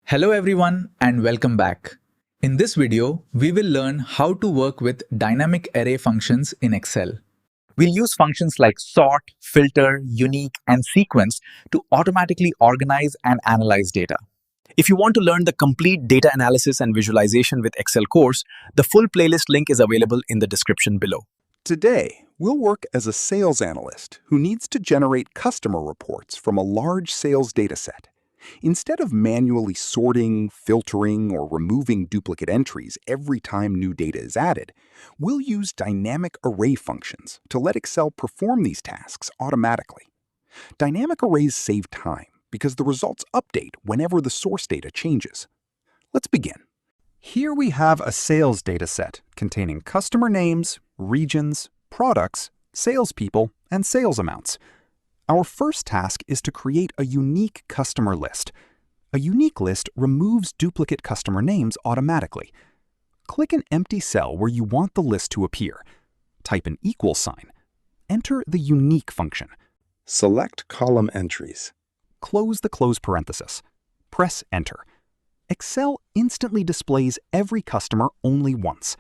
Hello everyone and welcome back. In this video, we will learn how to work with dynamic array functions in Excel. We'll use functions like sort, filter, unique, and sequence to automatically organize and analyze data. If you want to learn the complete data analysis and visualization with Excel course, the full playlist link is available in the description below. Today, we'll work as a sales analyst who needs to generate customer reports from a large sales dataset. Instead of manually sorting, filtering, or removing duplicate entries every time new data is added, we'll use dynamic array functions to let Excel perform these tasks automatically. Dynamic arrays save time because the results update whenever the source data changes. Let's begin. Here we have a sales dataset containing customer names, regions, products, salespeople, and sales amounts. Our first task is to create a unique customer list. A unique list removes duplicate customer names automatically. Click an empty cell where you want the list to appear. Type an equal sign. Enter the unique function. Select column entries. Close the close parenthesis. Press Enter. Excel instantly displays every customer only once.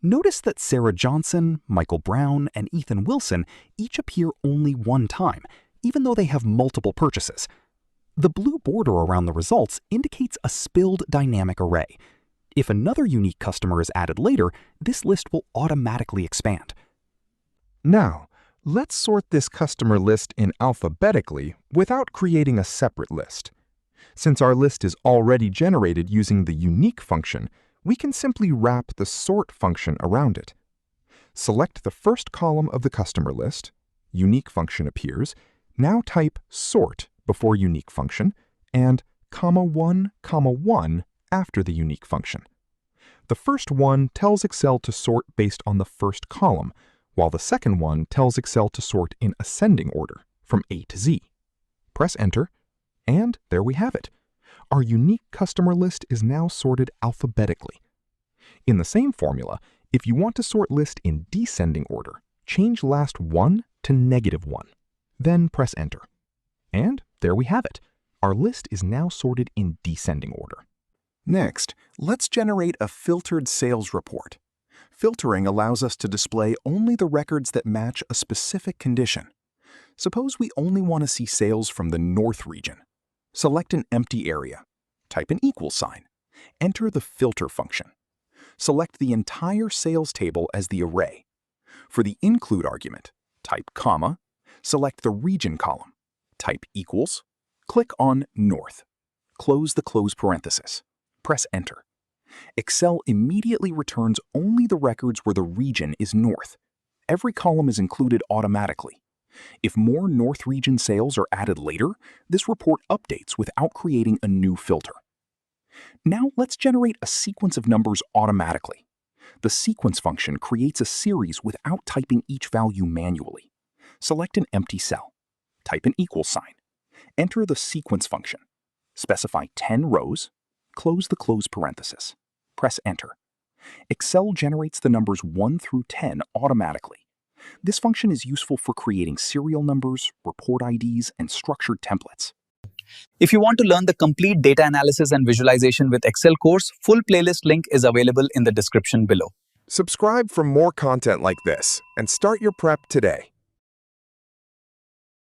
Notice that Sarah Johnson, Michael Brown, and Ethan Wilson each appear only one time, even though they have multiple purchases. The blue border around the results indicates a spilled dynamic array. If another unique customer is added later, this list will automatically expand. Now, let's sort this customer list in alphabetically without creating a separate list. Since our list is already generated using the unique function, we can simply wrap the sort function around it. Select the first column of the customer list. Unique function appears. Now type sort before unique function and comma 1, comma 1 after the unique function. The first one tells Excel to sort based on the first column, while the second one tells Excel to sort in ascending order from A to Z. Press Enter, and there we have it. Our unique customer list is now sorted alphabetically. In the same formula, if you want to sort list in descending order, change last 1 to -1. Then press Enter. And there we have it. Our list is now sorted in descending order. Next, let's generate a filtered sales report. Filtering allows us to display only the records that match a specific condition. Suppose we only want to see sales from the North region. Select an empty area. Type an equal sign. Enter the filter function. Select the entire sales table as the array. For the include argument, type comma, select the region column, type equals, click on North. Close the close parenthesis. Press Enter. Excel immediately returns only the records where the region is North. Every column is included automatically. If more North region sales are added later, this report updates without creating a new filter. Now let's generate a sequence of numbers automatically. The sequence function creates a series without typing each value manually. Select an empty cell. Type an equal sign. Enter the sequence function. Specify 10 rows. Close the close parenthesis. Press Enter. Excel generates the numbers 1 through 10 automatically. This function is useful for creating serial numbers, report IDs, and structured templates. If you want to learn the complete data analysis and visualization with Excel course, full playlist link is available in the description below. Subscribe for more content like this and start your prep today.